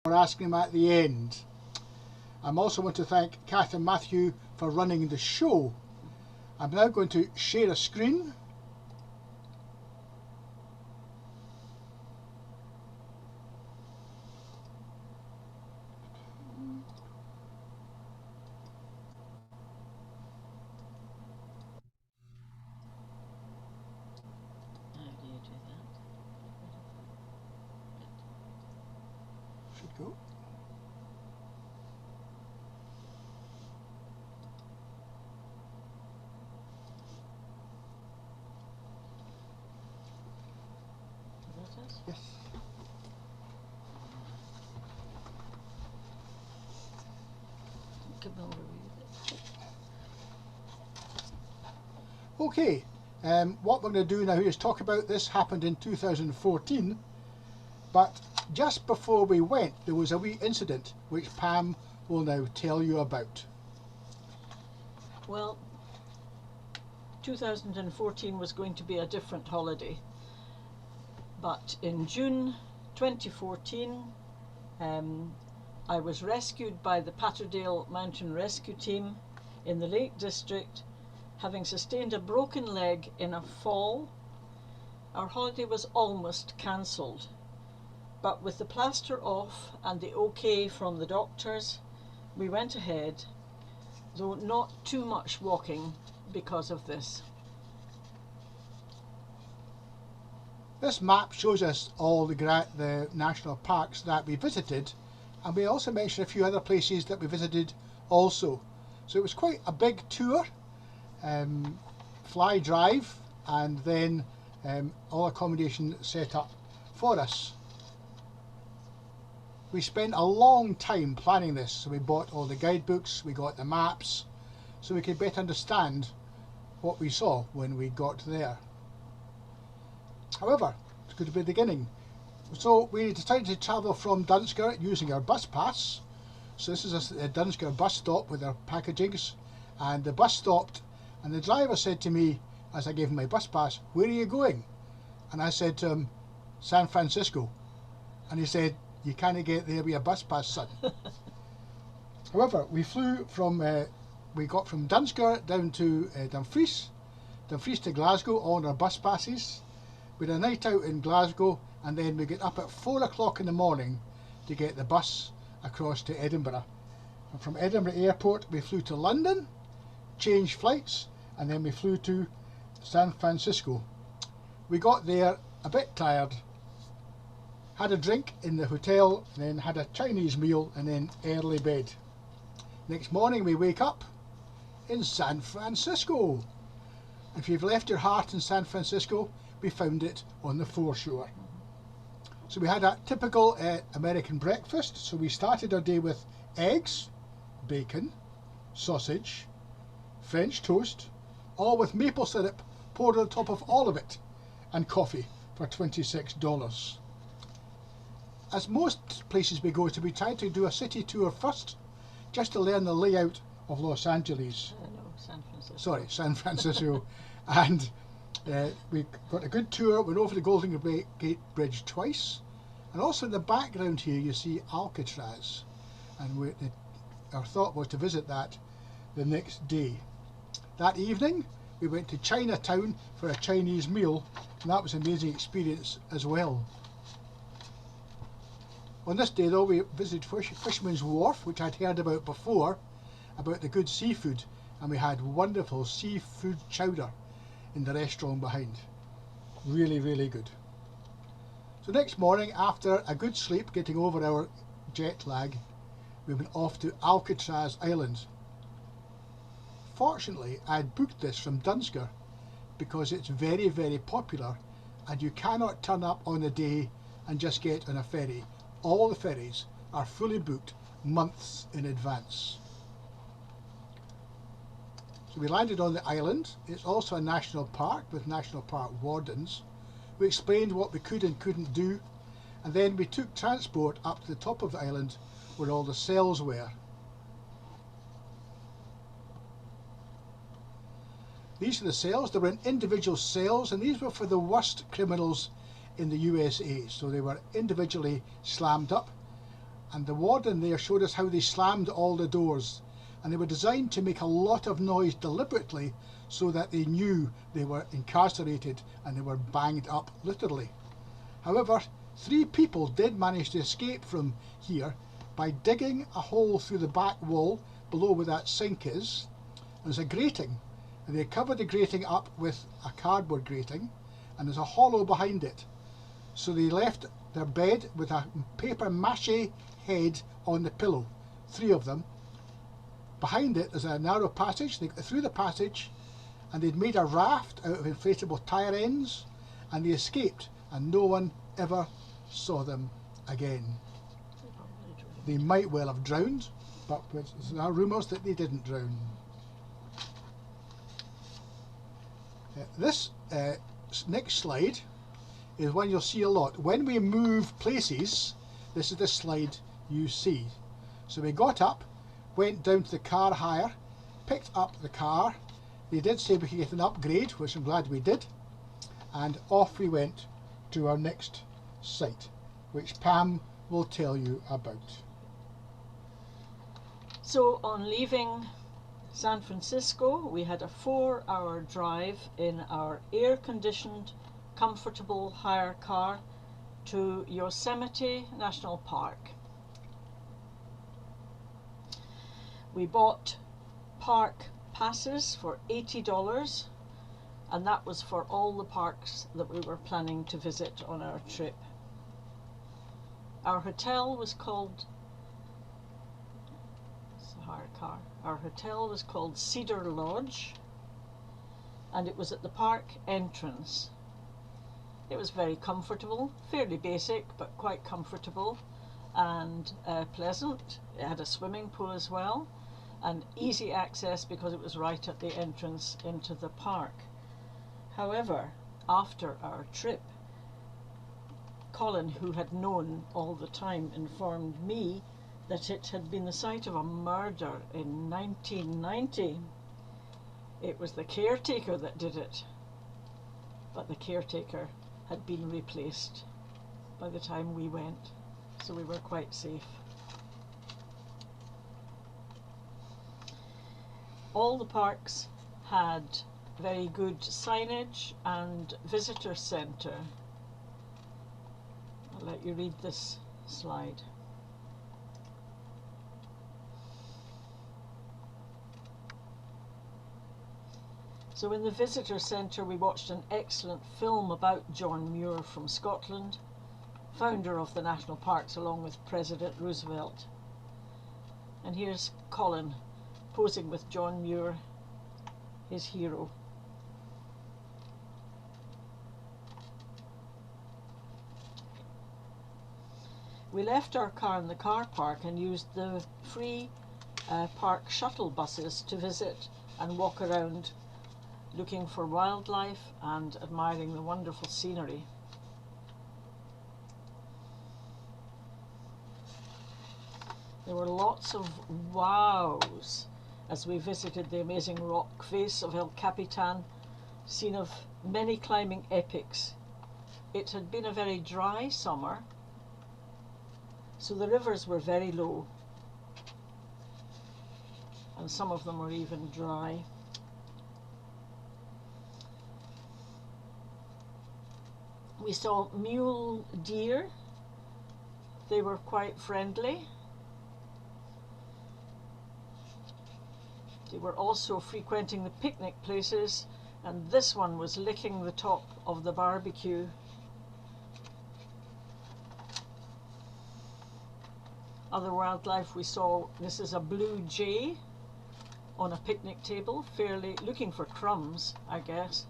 for asking them at the end. I also want to thank Kath and Matthew for running the show. I'm now going to share a screen. How do you do that? Should go. Is that it? Yes. Come over with it. Okay, what we're going to do now is talk about this. Happened in 2014, but just before we went there was a wee incident which Pam will now tell you about. Well, 2014 was going to be a different holiday, but in June 2014 I was rescued by the Patterdale Mountain Rescue Team in the Lake District, having sustained a broken leg in a fall. Our holiday was almost cancelled, but with the plaster off and the OK from the doctors, we went ahead, though not too much walking because of this. This map shows us all the national parks that we visited, and we also mentioned a few other places that we visited also. So it was quite a big tour, fly drive, and then all accommodation set up for us. We spent a long time planning this, so we bought all the guidebooks, we got the maps, so we could better understand what we saw when we got there. However, it's good to be the beginning. So we decided to travel from Dunsker using our bus pass. So this is a Dunsker bus stop with our packagings, and the bus stopped and the driver said to me as I gave him my bus pass, "Where are you going?" And I said to him, "San Francisco." And he said, "You can't get there with a bus pass, son." However, we flew from, we got from Dunsker down to Dumfries to Glasgow on our bus passes. We had a night out in Glasgow, and then we get up at 4 o'clock in the morning to get the bus across to Edinburgh. And from Edinburgh Airport we flew to London, changed flights, and then we flew to San Francisco. We got there a bit tired, had a drink in the hotel, then had a Chinese meal, and then early bed. Next morning we wake up in San Francisco. If you've left your heart in San Francisco, we found it on the foreshore. So we had a typical American breakfast. So we started our day with eggs, bacon, sausage, French toast, all with maple syrup poured on top of all of it, and coffee for $26. As most places we go to, we try to do a city tour first, just to learn the layout of Los Angeles. No, San Francisco. Sorry, San Francisco. And we got a good tour, went over the Golden Gate Bridge twice, and also in the background here you see Alcatraz, and our thought was to visit that the next day. That evening we went to Chinatown for a Chinese meal, and that was an amazing experience as well. On this day though, we visited Fisherman's Wharf, which I'd heard about before, about the good seafood, and we had wonderful seafood chowder in the restaurant behind. Really, really good. So next morning, after a good sleep, getting over our jet lag, we went off to Alcatraz Island. Fortunately, I'd booked this from Dunsker because it's very, very popular, and you cannot turn up on the day and just get on a ferry. All the ferries are fully booked months in advance. So we landed on the island. It's also a national park with national park wardens. We explained what we could and couldn't do, and then we took transport up to the top of the island where all the cells were. These are the cells. They were in individual cells, and these were for the worst criminals in the USA. So they were individually slammed up. and the warden there showed us how they slammed all the doors, and they were designed to make a lot of noise deliberately so that they knew they were incarcerated and they were banged up literally. However, 3 people did manage to escape from here by digging a hole through the back wall below where that sink is. There's a grating, and they covered the grating up with a cardboard grating, and there's a hollow behind it. So they left their bed with a paper mache head on the pillow, 3 of them. Behind it there's a narrow passage. They got through the passage, and they'd made a raft out of inflatable tire ends, and they escaped, and no one ever saw them again. They might well have drowned, but there are rumours that they didn't drown. This next slide is one you'll see a lot. When we move places, this is the slide you see. So we got up, went down to the car hire, picked up the car. They did say we could get an upgrade, which I'm glad we did, and off we went to our next site, which Pam will tell you about. So on leaving San Francisco, we had a 4-hour drive in our air-conditioned, comfortable hire car to Yosemite National Park. We bought park passes for $80, and that was for all the parks that we were planning to visit on our trip. Our hotel was called Our hotel was called Cedar Lodge, and it was at the park entrance. It was very comfortable, fairly basic, but quite comfortable and pleasant. It had a swimming pool as well, and easy access because it was right at the entrance into the park. However, after our trip, Colin, who had known all the time, informed me that it had been the site of a murder in 1990. It was the caretaker that did it, but the caretaker had been replaced by the time we went, so we were quite safe. All the parks had very good signage and visitor centre. I'll let you read this slide. So in the visitor centre we watched an excellent film about John Muir from Scotland, founder of the national parks along with President Roosevelt. And here's Colin posing with John Muir, his hero. We left our car in the car park and used the free park shuttle buses to visit and walk around, looking for wildlife and admiring the wonderful scenery. There were lots of wows as we visited the amazing rock face of El Capitan, scene of many climbing epics. It had been a very dry summer, so the rivers were very low, and some of them were even dry. We saw mule deer. They were quite friendly. They were also frequenting the picnic places, and this one was licking the top of the barbecue. Other wildlife we saw, this is a blue jay on a picnic table, fairly looking for crumbs, I guess.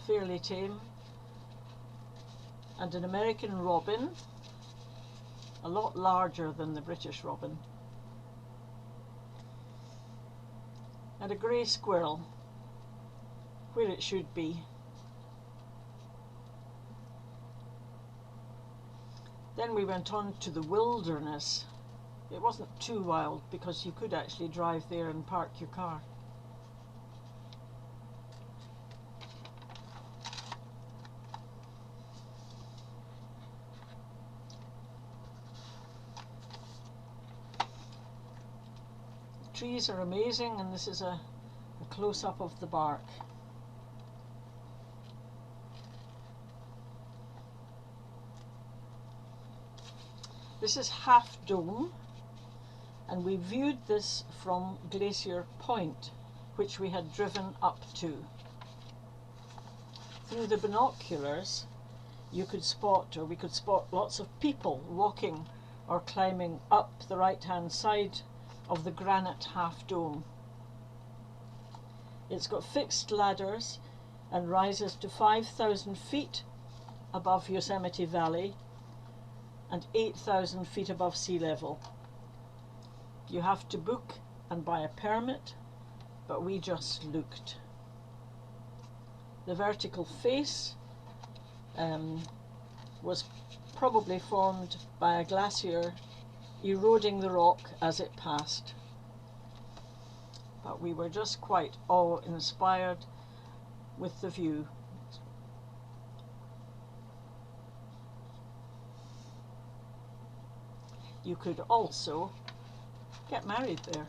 Fairly tame. And an American robin, a lot larger than the British robin. And a grey squirrel, where it should be. Then we went on to the wilderness. It wasn't too wild because you could actually drive there and park your car. trees are amazing, and this is a close-up of the bark. This is Half Dome, and we viewed this from Glacier Point, which we had driven up to. Through the binoculars, you could spot, or we could spot, lots of people walking or climbing up the right-hand side of the granite Half Dome. It's got fixed ladders and rises to 5,000 feet above Yosemite Valley and 8,000 feet above sea level. You have to book and buy a permit, but we just looked. The vertical face was probably formed by a glacier eroding the rock as it passed. But we were just quite awe-inspired with the view. You could also get married there.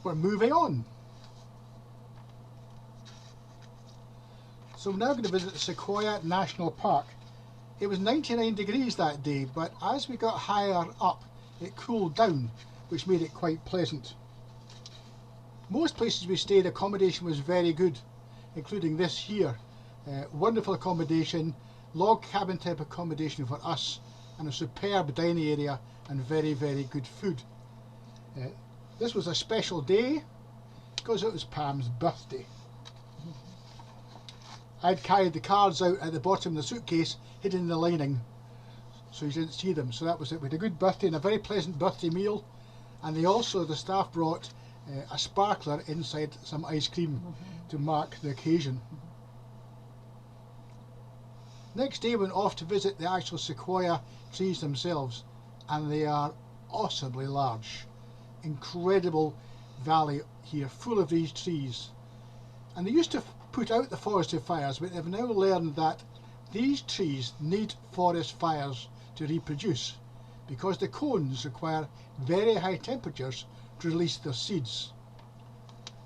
We're moving on. So we're now going to visit the Sequoia National Park. It was 99 degrees that day, but as we got higher up, it cooled down, which made it quite pleasant. Most places we stayed, accommodation was very good, including this here. Wonderful accommodation, log cabin type accommodation for us, and a superb dining area and very, very good food. This was a special day because it was Pam's birthday. I'd carried the cards out at the bottom of the suitcase, hidden in the lining, so you didn't see them. So that was it. We had a good birthday and a very pleasant birthday meal, and the staff brought a sparkler inside some ice cream to mark the occasion. Next day we went off to visit the actual sequoia trees themselves, and they are awesomely large. Incredible valley here, full of these trees. And they used to put out the forestry fires, but they've now learned that these trees need forest fires to reproduce, because the cones require very high temperatures to release their seeds.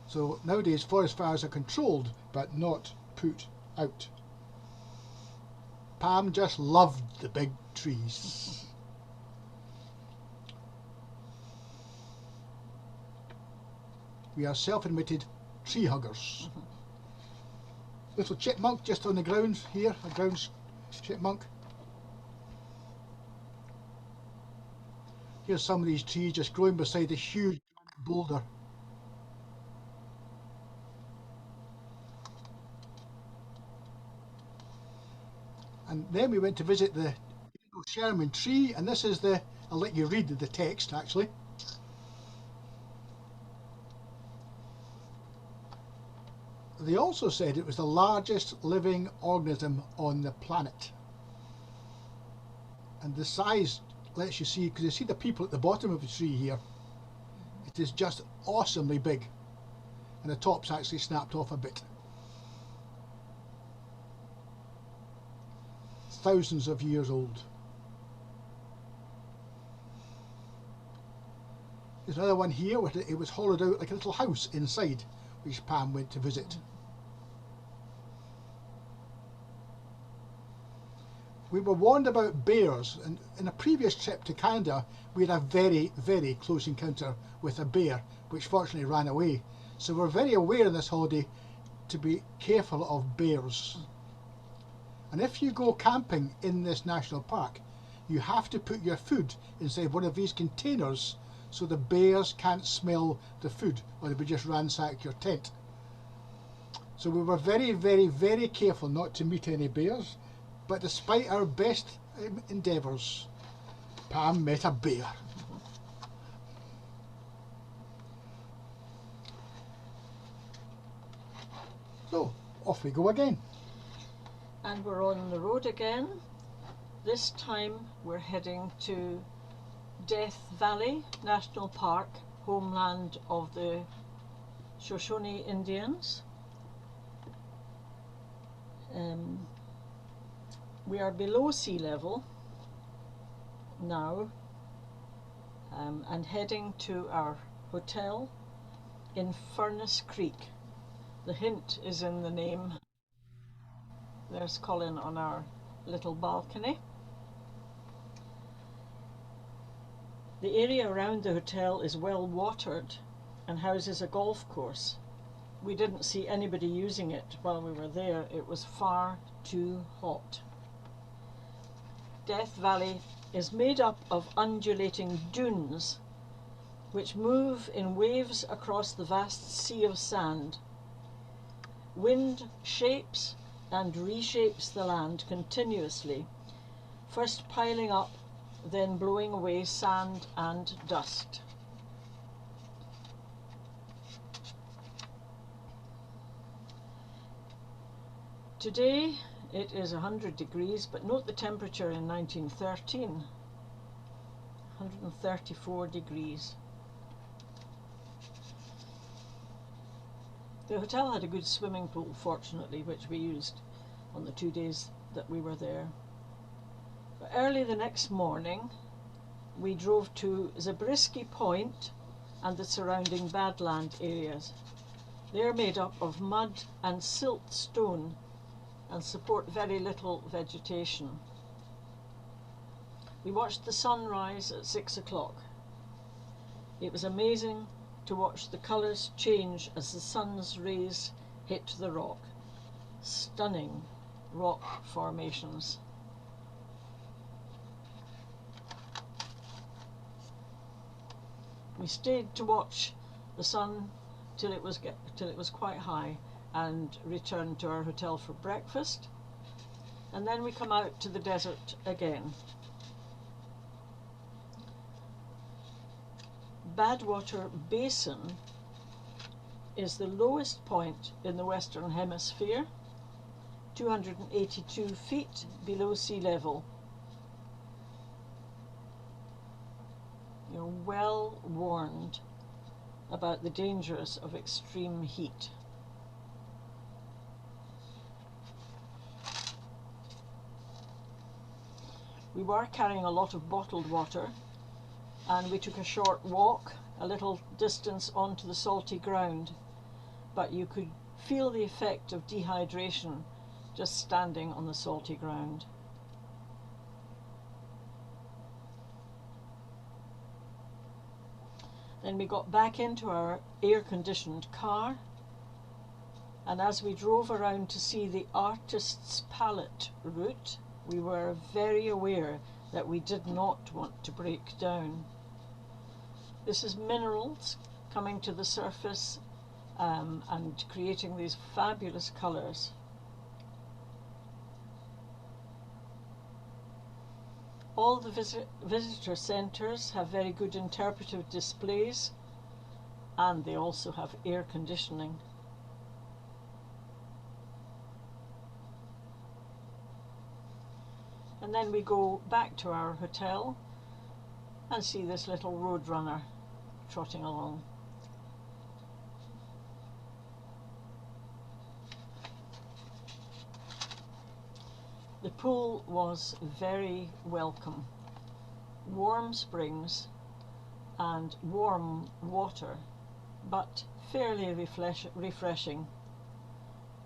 So nowadays forest fires are controlled but not put out. Pam just loved the big trees. We are self-admitted tree huggers. Little chipmunk just on the ground here, a ground chipmunk. Here's some of these trees just growing beside a huge boulder. And then we went to visit the Sherman tree, and this is I'll let you read the text actually. They also said it was the largest living organism on the planet. And the size lets you see, because you see the people at the bottom of the tree here. It is just awesomely big. And the top's actually snapped off a bit. Thousands of years old. There's another one here where it was hollowed out like a little house inside, which Pam went to visit. We were warned about bears, and in a previous trip to Canada we had a very, very close encounter with a bear, which fortunately ran away. So we're very aware in this holiday to be careful of bears. And if you go camping in this national park, you have to put your food inside one of these containers so the bears can't smell the food, or they would just ransack your tent. So we were very, very, very careful not to meet any bears. But despite our best endeavours, Pam met a bear. So, off we go again. And we're on the road again. This time we're heading to Death Valley National Park, homeland of the Shoshone Indians. We are below sea level now, and heading to our hotel in Furnace Creek. The hint is in the name. There's Colin on our little balcony. The area around the hotel is well watered and houses a golf course. We didn't see anybody using it while we were there. It was far too hot. Death Valley is made up of undulating dunes which move in waves across the vast sea of sand. Wind shapes and reshapes the land continuously, first piling up, then blowing away sand and dust. Today it is 100 degrees, but note the temperature in 1913, 134 degrees. The hotel had a good swimming pool, fortunately, which we used on the 2 days that we were there. But early the next morning, we drove to Zabriskie Point and the surrounding Badland areas. They're made up of mud and silt stone and support very little vegetation. We watched the sunrise at 6 o'clock. It was amazing to watch the colours change as the sun's rays hit the rock. Stunning rock formations. We stayed to watch the sun till it was quite high, and returned to our hotel for breakfast, and then we come out to the desert again. Badwater Basin is the lowest point in the Western Hemisphere, 282 feet below sea level. You're well warned about the dangers of extreme heat. We were carrying a lot of bottled water, and we took a short walk a little distance onto the salty ground, but you could feel the effect of dehydration just standing on the salty ground. Then we got back into our air-conditioned car, and as we drove around to see the Artist's Palette route, we were very aware that we did not want to break down. This is minerals coming to the surface and creating these fabulous colours. All the visitor centres have very good interpretive displays, and they also have air conditioning. And then we go back to our hotel and see this little roadrunner trotting along. The pool was very welcome. Warm springs and warm water, but fairly refreshing.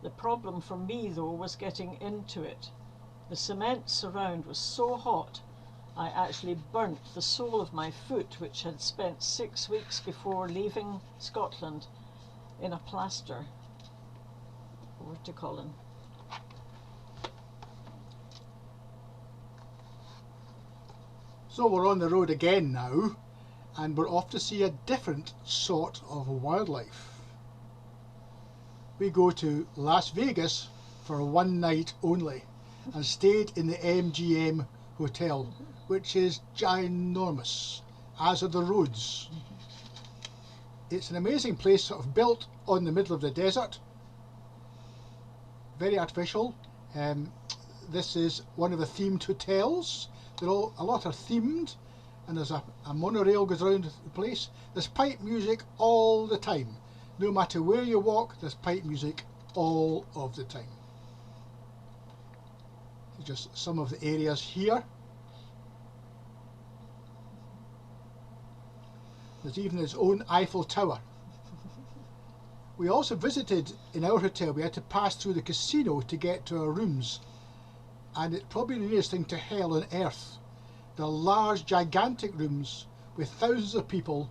The problem for me, though, was getting into it. The cement surround was so hot, I actually burnt the sole of my foot, which had spent 6 weeks before leaving Scotland in a plaster. Over to Colin. So we're on the road again now, and we're off to see a different sort of wildlife. We go to Las Vegas for 1 night only and stayed in the MGM Hotel, which is ginormous, as are the roads. It's an amazing place, sort of built on the middle of the desert, very artificial. This is one of the themed hotels. A lot are themed, and there's a monorail goes around the place. There's pipe music all the time. No matter where you walk, there's pipe music all of the time. Just some of the areas here. There's even its own Eiffel Tower. We also visited, in our hotel, we had to pass through the casino to get to our rooms. And it's probably the nearest thing to hell on earth. They're large, gigantic rooms with thousands of people,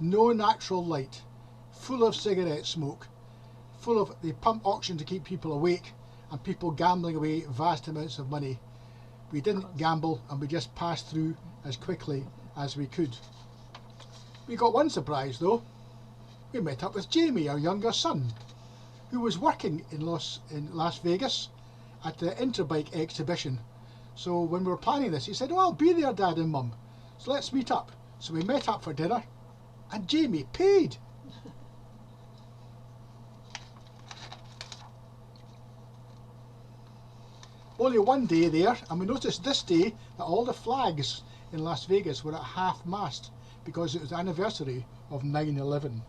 no natural light, full of cigarette smoke, they pump oxygen to keep people awake, and people gambling away vast amounts of money. We didn't gamble, and we just passed through as quickly as we could. We got one surprise though. We met up with Jamie, our younger son, who was working in Las Vegas at the Interbike exhibition. So when we were planning this, he said, "Oh, I'll be there, Dad and Mum, so let's meet up." So we met up for dinner, and Jamie paid. Only one day there, and we noticed this day that all the flags in Las Vegas were at half-mast because it was the anniversary of 9/11.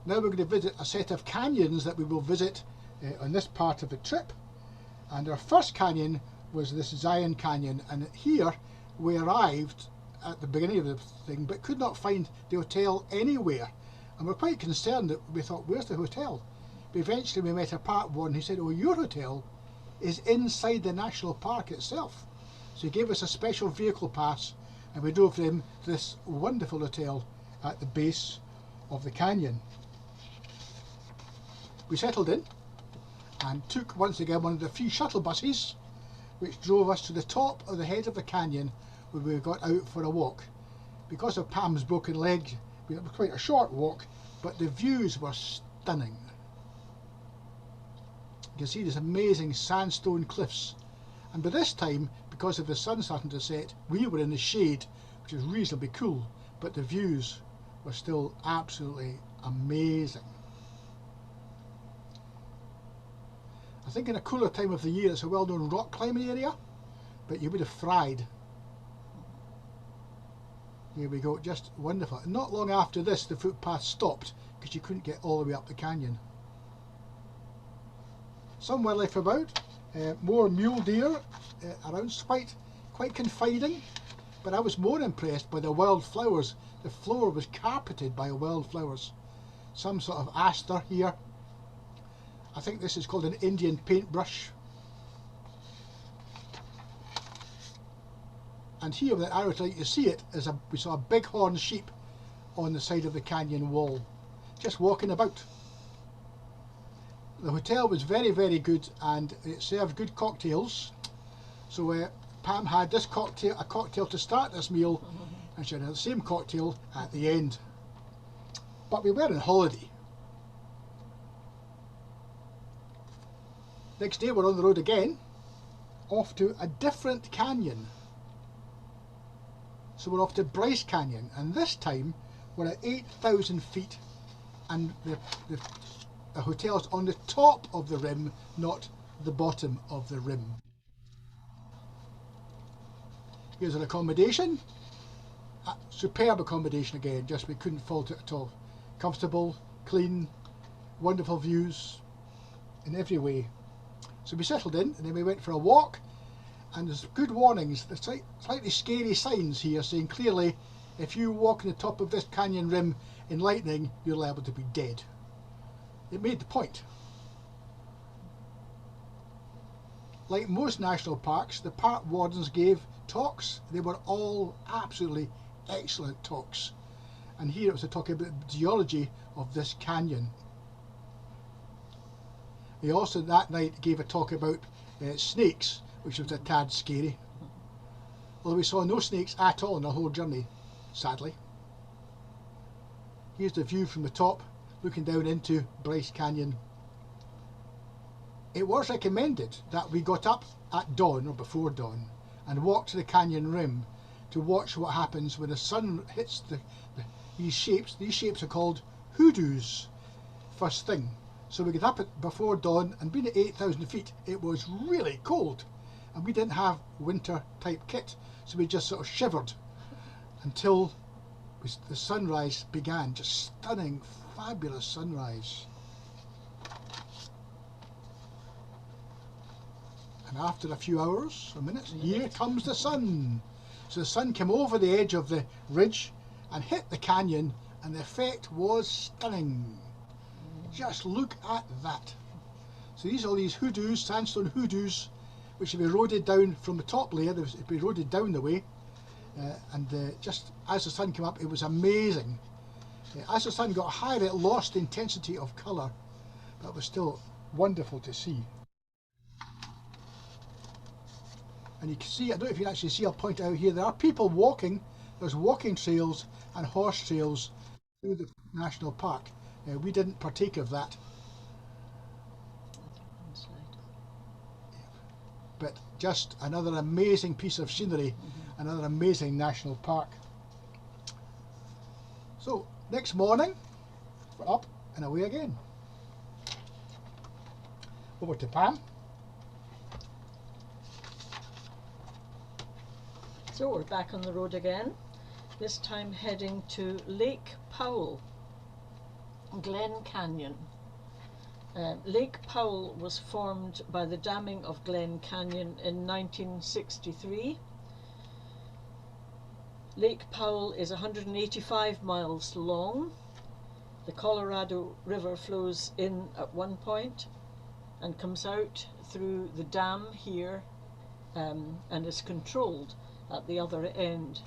Now we're going to visit a set of canyons that we will visit on this part of the trip. And our first canyon was this Zion Canyon, and here we arrived at the beginning of the thing but could not find the hotel anywhere. And we're quite concerned that we thought, where's the hotel? But eventually we met a park warden who said, oh, your hotel is inside the national park itself. So he gave us a special vehicle pass, and we drove him to this wonderful hotel at the base of the canyon. We settled in and took once again one of the few shuttle buses which drove us to the top of the head of the canyon where we got out for a walk. Because of Pam's broken leg, it was quite a short walk, but the views were stunning. You can see these amazing sandstone cliffs, and by this time, because of the sun starting to set, we were in the shade, which was reasonably cool, but the views were still absolutely amazing. I think in a cooler time of the year it's a well-known rock climbing area, but you would have fried. Here we go, just wonderful. And not long after this the footpath stopped because you couldn't get all the way up the canyon. Some wildlife about, more mule deer around, quite confiding, but I was more impressed by the wildflowers. The floor was carpeted by wildflowers. Some sort of aster here. I think this is called an Indian paintbrush. And here with the arrow to let you see it, we saw a bighorn sheep on the side of the canyon wall, just walking about. The hotel was very, very good, and it served good cocktails. So Pam had a cocktail to start this meal, and she had the same cocktail at the end. But we were on holiday. Next day we're on the road again, off to a different canyon. So we're off to Bryce Canyon, and this time we're at 8,000 feet, and the hotel's on the top of the rim, not the bottom of the rim. Here's an accommodation. Superb accommodation again, just we couldn't fault it at all. Comfortable, clean, wonderful views in every way. So we settled in, and then we went for a walk, and there's good warnings, there's slightly scary signs here saying clearly if you walk on the top of this canyon rim in lightning, you're liable to be dead. It made the point. Like most national parks, the park wardens gave talks. They were all absolutely excellent talks. And here it was a talk about the geology of this canyon. They also that night gave a talk about snakes, which was a tad scary. Although we saw no snakes at all in the whole journey, sadly. Here's the view from the top, looking down into Bryce Canyon. It was recommended that we got up at dawn or before dawn and walked to the canyon rim to watch what happens when the sun hits these shapes. These shapes are called hoodoos first thing. So we got up before dawn, and being at 8,000 feet it was really cold, and we didn't have winter type kit, so we just sort of shivered until the sunrise began. Just stunning, fabulous sunrise. And after a few hours or minutes, here comes the sun. So the sun came over the edge of the ridge and hit the canyon, and the effect was stunning. Just look at that. So these are all these hoodoos, sandstone hoodoos, which have eroded down from the top layer. They've eroded down the way, and just as the sun came up, it was amazing. As the sun got higher, it lost intensity of colour, but it was still wonderful to see. And you can see, I don't know if you can actually see, I'll point out here, there are people walking. There's walking trails and horse trails through the national park. We didn't partake of that. But just another amazing piece of scenery, another amazing national park. So next morning, we're up and away again. Over to Pam. So we're back on the road again, this time heading to Lake Powell, Glen Canyon. Lake Powell was formed by the damming of Glen Canyon in 1963. Lake Powell is 185 miles long. The Colorado River flows in at one point and comes out through the dam here and is controlled at the other end.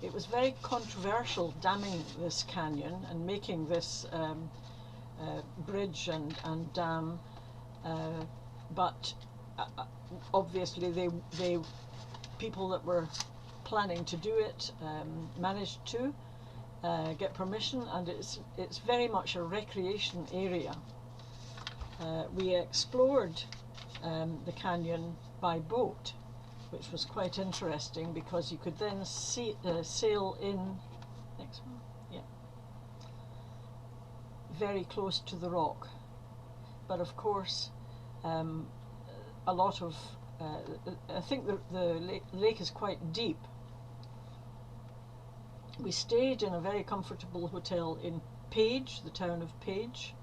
It was very controversial damming this canyon and making this bridge and dam, but obviously they people that were planning to do it managed to get permission, and it's very much a recreation area. We explored the canyon by boat, which was quite interesting because you could then sail in, next one, yeah, very close to the rock. But of course, a lot of, I think the lake is quite deep. We stayed in a very comfortable hotel in Page, the town of Page,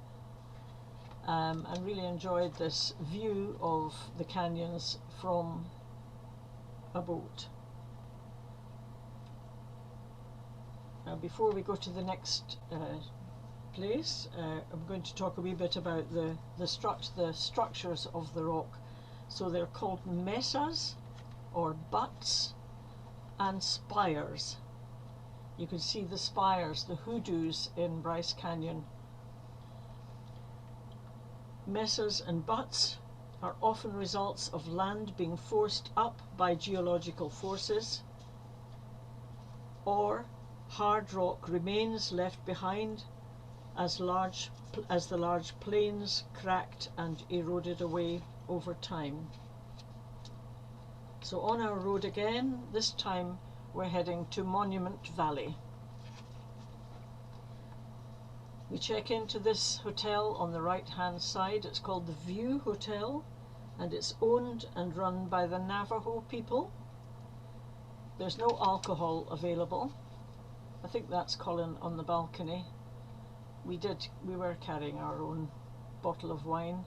and really enjoyed this view of the canyons from a boat. Now, before we go to the next place, I'm going to talk a wee bit about the structures of the rock. So they're called mesas, or butts, and spires. You can see the spires, the hoodoos in Bryce Canyon. Mesas and butts are often results of land being forced up by geological forces, or hard rock remains left behind as the large plains cracked and eroded away over time. So on our road again, this time we're heading to Monument Valley. We check into this hotel on the right hand side. It's called the View Hotel, and it's owned and run by the Navajo people. There's no alcohol available. I think that's Colin on the balcony. We were carrying our own bottle of wine,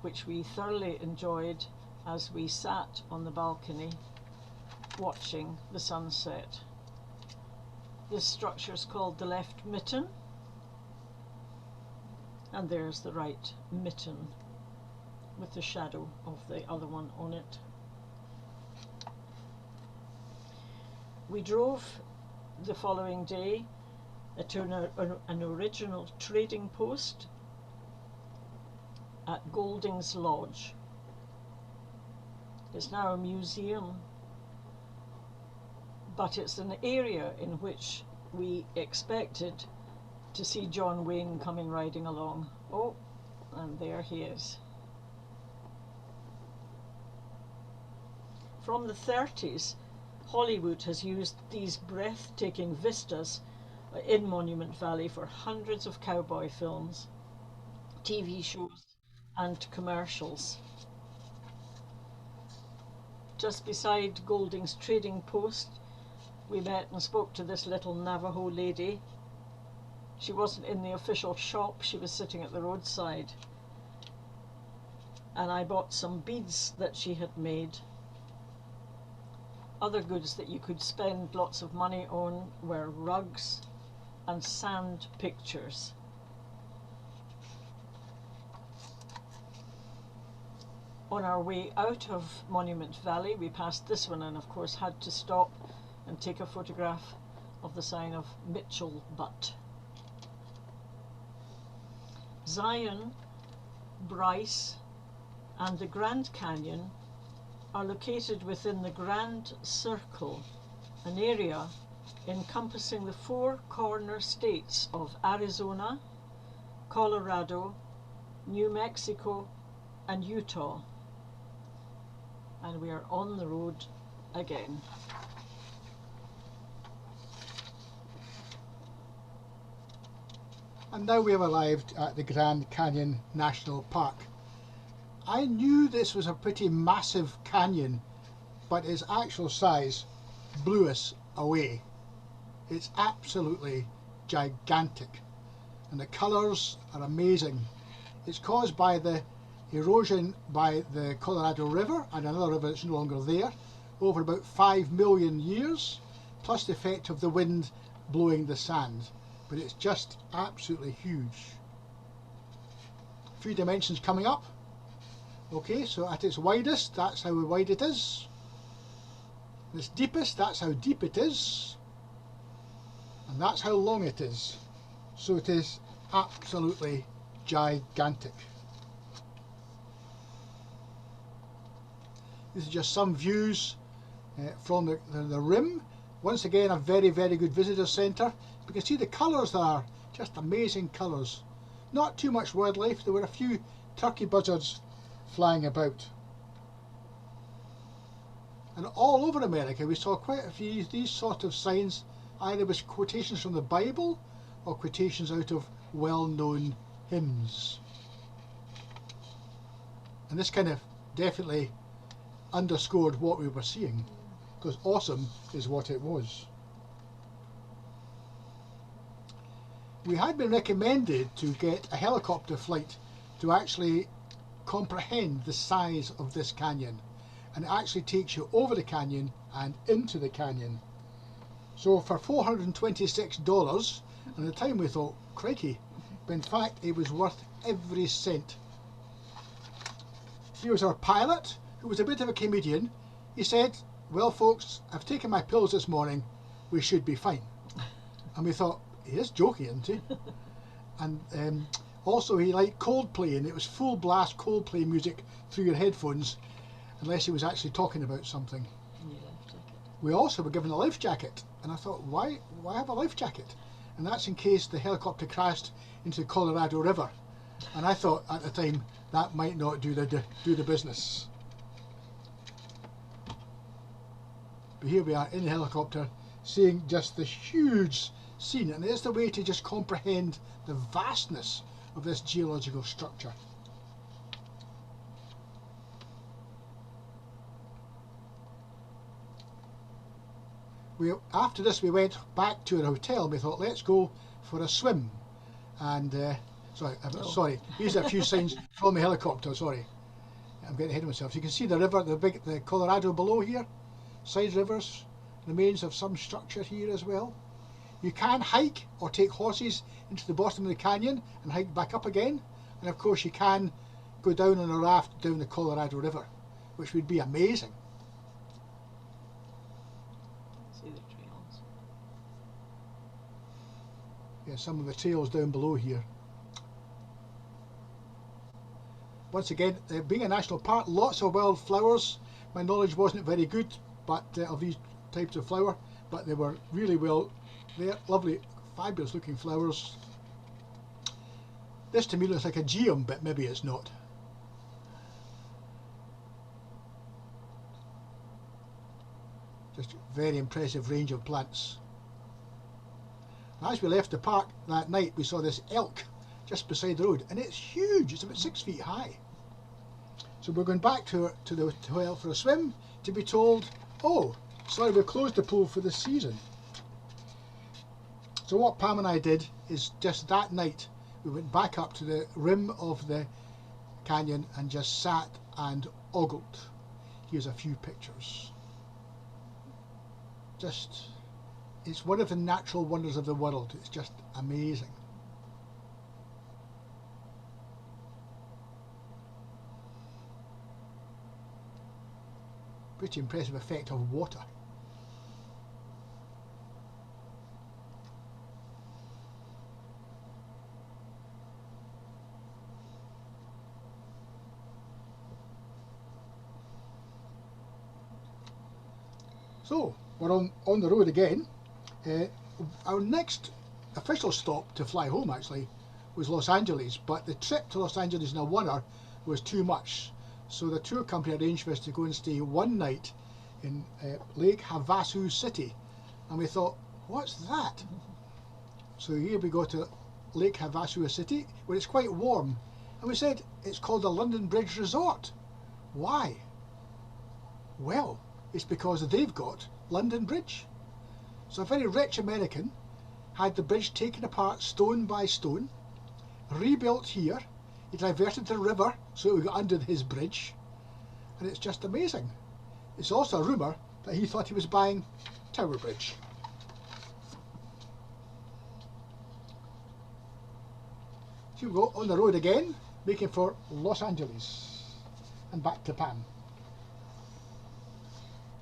which we thoroughly enjoyed as we sat on the balcony watching the sunset. This structure is called the left mitten, and there's the right mitten with the shadow of the other one on it. We drove the following day to an original trading post at Golding's Lodge. It's now a museum, but it's an area in which we expected to see John Wayne coming riding along. Oh, and there he is. From the 30s, Hollywood has used these breathtaking vistas in Monument Valley for hundreds of cowboy films, TV shows and commercials. Just beside Golding's trading post, we met and spoke to this little Navajo lady. She wasn't in the official shop, she was sitting at the roadside. and I bought some beads that she had made. Other goods that you could spend lots of money on were rugs and sand pictures. On our way out of Monument Valley, we passed this one and of course had to stop and take a photograph of the sign of Mitchell Butt. Zion, Bryce and the Grand Canyon are located within the Grand Circle, an area encompassing the four corner states of Arizona, Colorado, New Mexico and Utah. And we are on the road again. And now we have arrived at the Grand Canyon National Park. I knew this was a pretty massive canyon, but its actual size blew us away. It's absolutely gigantic, and the colours are amazing. It's caused by the erosion by the Colorado River and another river that's no longer there over about 5 million years, plus the effect of the wind blowing the sand. But it's just absolutely huge. 3 dimensions coming up. Okay, so at its widest, that's how wide it is. Its deepest, that's how deep it is. And that's how long it is. So it is absolutely gigantic. This is just some views from the rim. Once again, a very, very good visitor centre. You can see the colours there, just amazing colours. Not too much wildlife. There were a few turkey buzzards flying about. And all over America we saw quite a few of these sort of signs, either with quotations from the Bible or quotations out of well-known hymns. And this kind of definitely underscored what we were seeing, because awesome is what it was. We had been recommended to get a helicopter flight to actually comprehend the size of this canyon, and it actually takes you over the canyon and into the canyon. So for $426, and at the time we thought, crikey, but in fact it was worth every cent. Here was our pilot, who was a bit of a comedian. He said, well folks, I've taken my pills this morning, we should be fine. And we thought, he is joking, isn't he? And also he liked Coldplay, and it was full blast Coldplay music through your headphones, unless he was actually talking about something. Yeah, life jacket. We also were given a life jacket, and I thought, why have a life jacket? And that's in case the helicopter crashed into the Colorado River. And I thought at the time that might not do the business. But here we are in the helicopter, seeing just the huge scene, and it's the way to just comprehend the vastness of this geological structure. After this we went back to our hotel and we thought, let's go for a swim. And sorry, here's a few signs from the helicopter. Sorry, I'm getting ahead of myself. So you can see the river, the Colorado below here, side rivers, remains of some structure here as well. You can hike or take horses into the bottom of the canyon and hike back up again, and of course you can go down on a raft down the Colorado River, which would be amazing. See the trails. Yeah, some of the trails down below here. Once again, being a national park, lots of wildflowers. My knowledge wasn't very good, but of these types of flower, but they were really well. They're lovely, fabulous looking flowers. This to me looks like a geum, but maybe it's not. Just a very impressive range of plants. As we left the park that night, we saw this elk just beside the road, and it's huge. It's about 6 feet high. So we're going back to the hotel for a swim, to be told, oh, sorry, we've closed the pool for the season. So what Pam and I did is just that night we went back up to the rim of the canyon and just sat and ogled. Here's a few pictures. Just, it's one of the natural wonders of the world. It's just amazing. Pretty impressive effect of water. So, we're on the road again. Our next official stop to fly home actually was Los Angeles, but the trip to Los Angeles in a one-hour was too much. So the tour company arranged for us to go and stay one night in Lake Havasu City. And we thought, what's that? So here we go to Lake Havasu City, where it's quite warm. And we said, it's called the London Bridge Resort. Why? Well, it's because they've got London Bridge. So a very rich American had the bridge taken apart stone by stone, rebuilt here. He diverted the river so it would go under his bridge, and it's just amazing. It's also a rumour that he thought he was buying Tower Bridge. Here we go, on the road again, making for Los Angeles and back to Pam.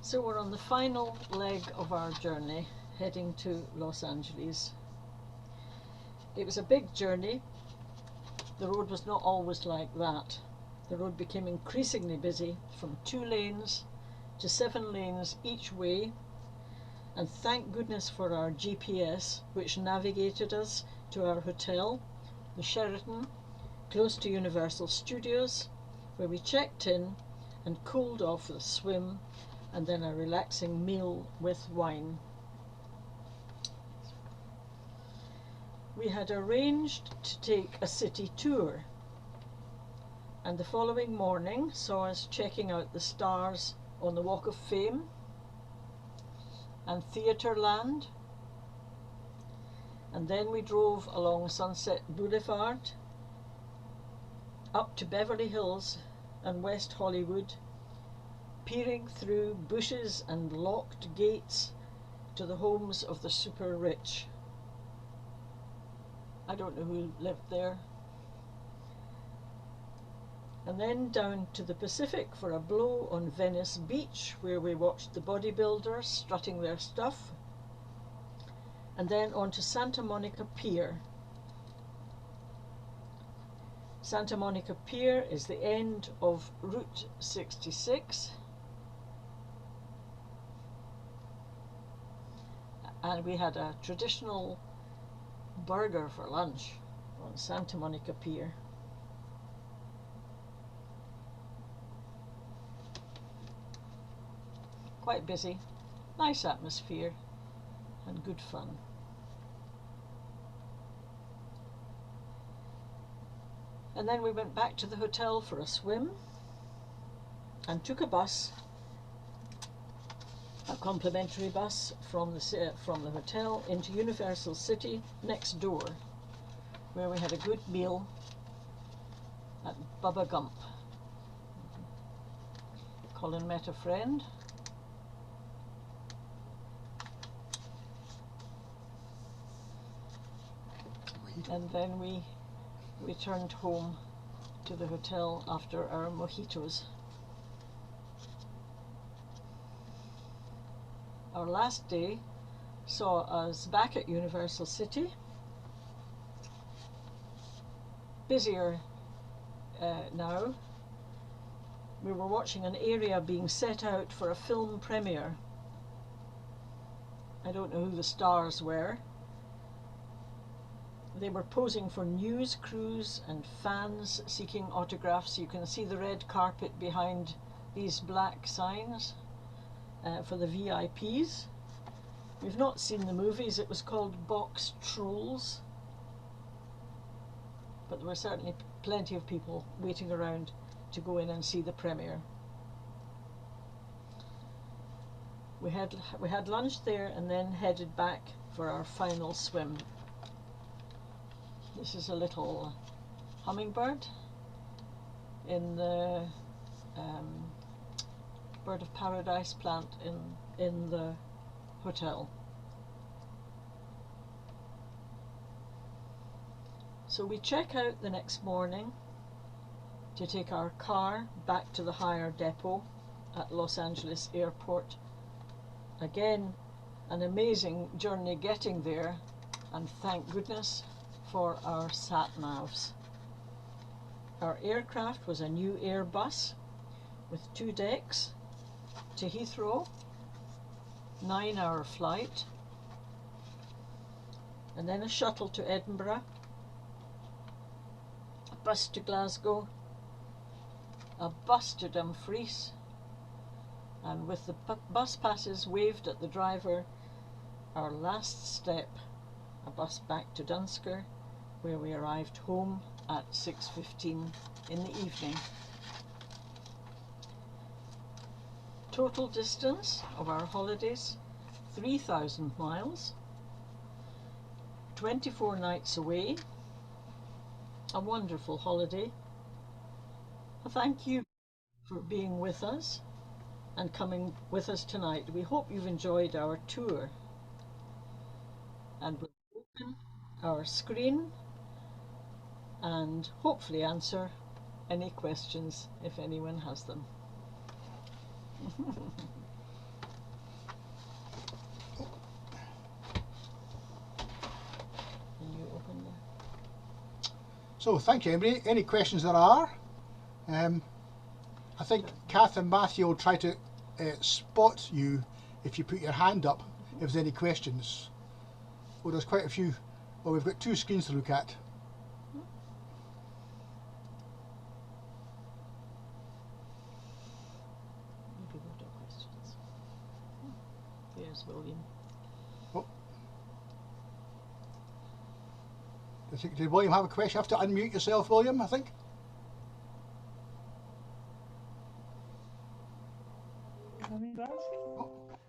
So we're on the final leg of our journey, heading to Los Angeles. It was a big journey. The road was not always like that. The road became increasingly busy, from 2 lanes to 7 lanes each way, and thank goodness for our GPS, which navigated us to our hotel, the Sheraton, close to Universal Studios, where we checked in and cooled off with a swim and then a relaxing meal with wine. We had arranged to take a city tour, and the following morning saw us checking out the stars on the Walk of Fame and Theatreland, and then we drove along Sunset Boulevard up to Beverly Hills and West Hollywood, peering through bushes and locked gates to the homes of the super rich. I don't know who lived there. And then down to the Pacific for a blow on Venice Beach, where we watched the bodybuilders strutting their stuff, and then on to Santa Monica Pier. Santa Monica Pier is the end of Route 66, and we had a traditional burger for lunch on Santa Monica Pier. Quite busy, nice atmosphere and good fun. And then we went back to the hotel for a swim and took a bus, a complimentary bus from the hotel into Universal City next door, where we had a good meal at Bubba Gump. Colin met a friend. And then we returned home to the hotel after our mojitos. Our last day saw us back at Universal City, busier now. We were watching an area being set out for a film premiere. I don't know who the stars were. They were posing for news crews and fans seeking autographs. You can see the red carpet behind these black signs for the VIPs. We've not seen the movies. It was called Box Trolls, but there were certainly plenty of people waiting around to go in and see the premiere. We had lunch there and then headed back for our final swim. This is a little hummingbird. in the Bird of Paradise plant in the hotel. So we check out the next morning to take our car back to the hire depot at Los Angeles Airport. Again, an amazing journey getting there, and thank goodness for our sat-navs. Our aircraft was a new Airbus with 2 decks to Heathrow, 9-hour flight, and then a shuttle to Edinburgh, a bus to Glasgow, a bus to Dumfries, and with the bus passes waved at the driver, our last step, a bus back to Dunsker, where we arrived home at 6:15 in the evening. Total distance of our holidays, 3,000 miles, 24 nights away, a wonderful holiday. A thank you for being with us and coming with us tonight. We hope you've enjoyed our tour, and we'll open our screen and hopefully answer any questions if anyone has them. Can you open the... So thank you, Emily. Any questions there are? I think Kath and Matthew will try to spot you if you put your hand up if there's any questions. Well, there's quite a few. Well, we've got 2 screens to look at. Maybe we've got questions. There's William. Oh. Did William have a question? You have to unmute yourself, William, I think.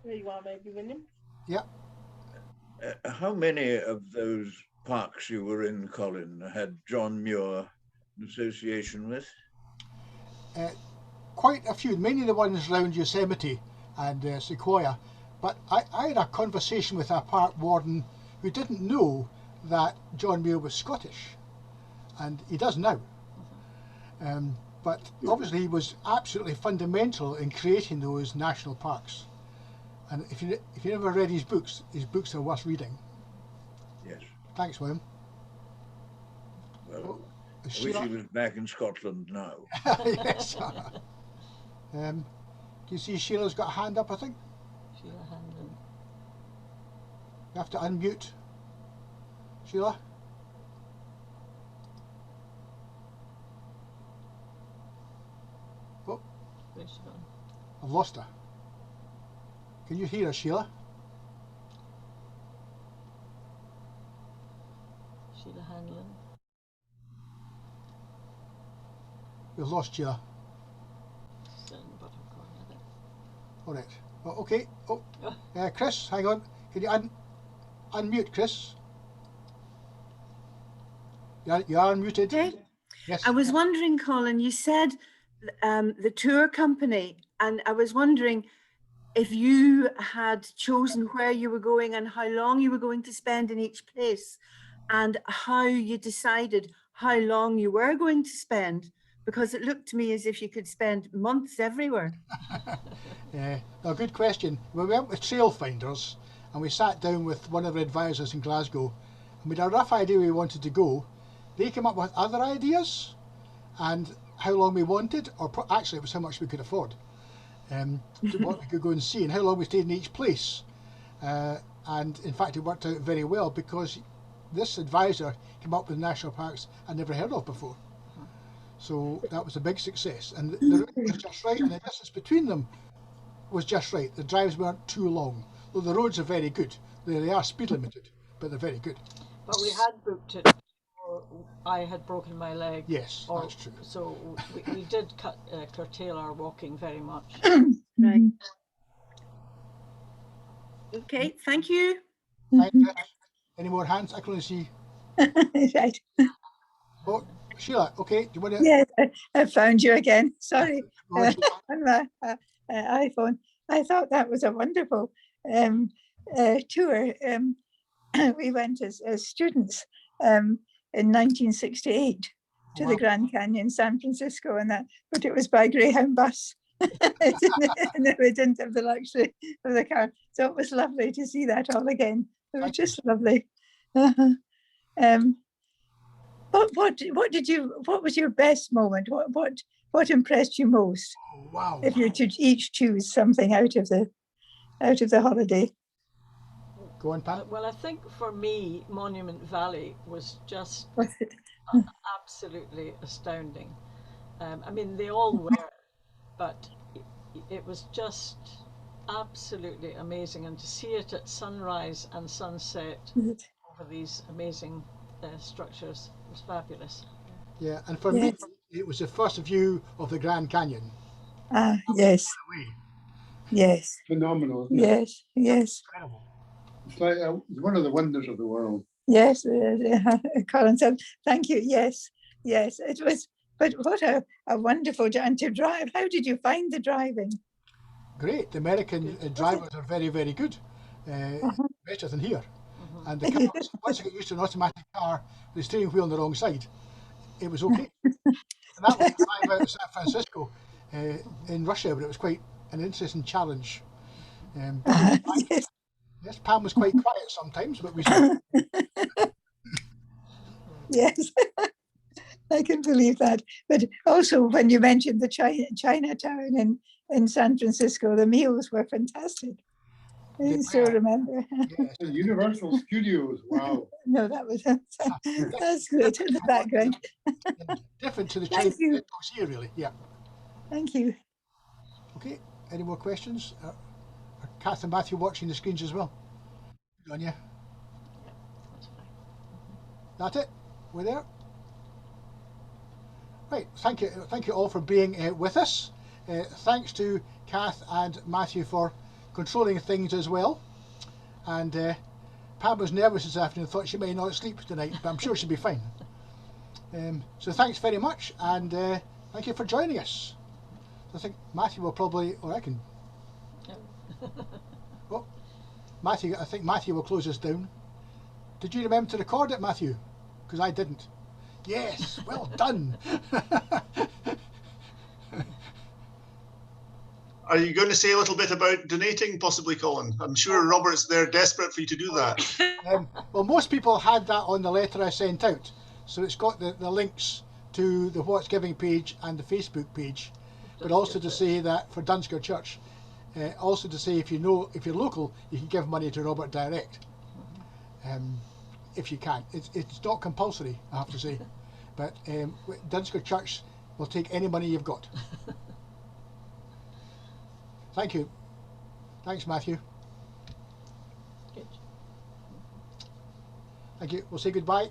There you are, maybe, William. Yeah. How many of those parks you were in, Colin, had John Muir an association with? Quite a few, mainly the ones around Yosemite and Sequoia. But I had a conversation with a park warden who didn't know that John Muir was Scottish, and he does now. But obviously he was absolutely fundamental in creating those national parks. And if you never read his books are worth reading. Yes. Thanks, William. Well, I wish he was back in Scotland now. Yes. Do you see Sheila's got a hand up, I think? Sheila Hanlon. You have to unmute. Sheila? Oh, Where's she gone? I've lost her. Can you hear her, Sheila? Sheila Hanlon. We've lost Sheila. She's in the bottom corner there. All right. Oh, okay. Oh, Chris, hang on. Can you unmute, Chris? You are unmuted. Okay. Yes. I was wondering, Colin, you said the tour company, and I was wondering if you had chosen where you were going and how long you were going to spend in each place, and how you decided how long you were going to spend, because it looked to me as if you could spend months everywhere. No, good question. We went with Trailfinders, and we sat down with one of our advisors in Glasgow, and we had a rough idea where we wanted to go. They came up with other ideas and how long we wanted, or actually it was how much we could afford, what we could go and see, and how long we stayed in each place. And in fact it worked out very well, because this advisor came up with national parks I'd never heard of before. So that was a big success, and the route was just right, and the distance between them was just right. The drives weren't too long, though the roads are very good. They are speed limited, but they're very good. But we had booked it before I had broken my leg. Yes, that's true. So we did curtail our walking very much. Right. Okay, thank you. Thank you. Any more hands? I can only see. Right. Oh, Sheila, okay, do you want to? Yes, I found you again. Sorry, Oh, Sheila, on my iPhone. I thought that was a wonderful tour. We went as students in 1968 to wow. the Grand Canyon, San Francisco, and that, but it was by Greyhound bus. And we didn't have the luxury of the car, so it was lovely to see that all again. It was Thank you. just lovely. What did you? What was your best moment? What impressed you most? Oh, wow. If you could each choose something out of the holiday. Go on, Pam. Well, I think for me, Monument Valley was just Was it? absolutely astounding. I mean, they all were, but it was just absolutely amazing. And to see it at sunrise and sunset over these amazing structures was fabulous. Yeah, and for me, Yes. it was the first view of the Grand Canyon. Ah, yes, Away. yes, Phenomenal, isn't it? yes, yes, Incredible. It's like one of the wonders of the world. yes. Colin said, "Thank you." Yes, yes. It was, but what a wonderful and to drive. How did you find the driving? Great. The American drivers are very, very good. Better than here. And the cars, once I got used to an automatic car with the steering wheel on the wrong side, it was okay. And that was a drive out of San Francisco in rush hour, but it was quite an interesting challenge. Yes. Yes, Pam was quite quiet sometimes, but we Yes, I can believe that. But also, when you mentioned the Chinatown in San Francisco, the meals were fantastic. I still remember. yes, The Universal Studios, wow. No, that's great in the background. different to the Thank Chinese you. restaurants here, really. Yeah. Thank you. Okay. Any more questions? Are Kath and Matthew watching the screens as well? Good on you. That's fine. That's it. We're there. Right. Thank you all for being with us. Thanks to Kath and Matthew for controlling things as well. And Pam was nervous this afternoon, thought she may not sleep tonight, but I'm sure she'll be fine. So thanks very much, and thank you for joining us. I think Matthew will probably, or I can. Oh, Matthew, I think Matthew will close us down. Did you remember to record it, Matthew? Because I didn't. Yes, well done. Are you going to say a little bit about donating, possibly, Colin? I'm sure Robert's there desperate for you to do that. Well, most people had that on the letter I sent out. So it's got the links to the What's Giving page and the Facebook page. But also to say that for Dunscore Church, also to say if you're local, you can give money to Robert direct. If you can. It's not compulsory, I have to say. But Dunscore Church will take any money you've got. Thank you. Thanks, Matthew. Good. Thank you. We'll say goodbye.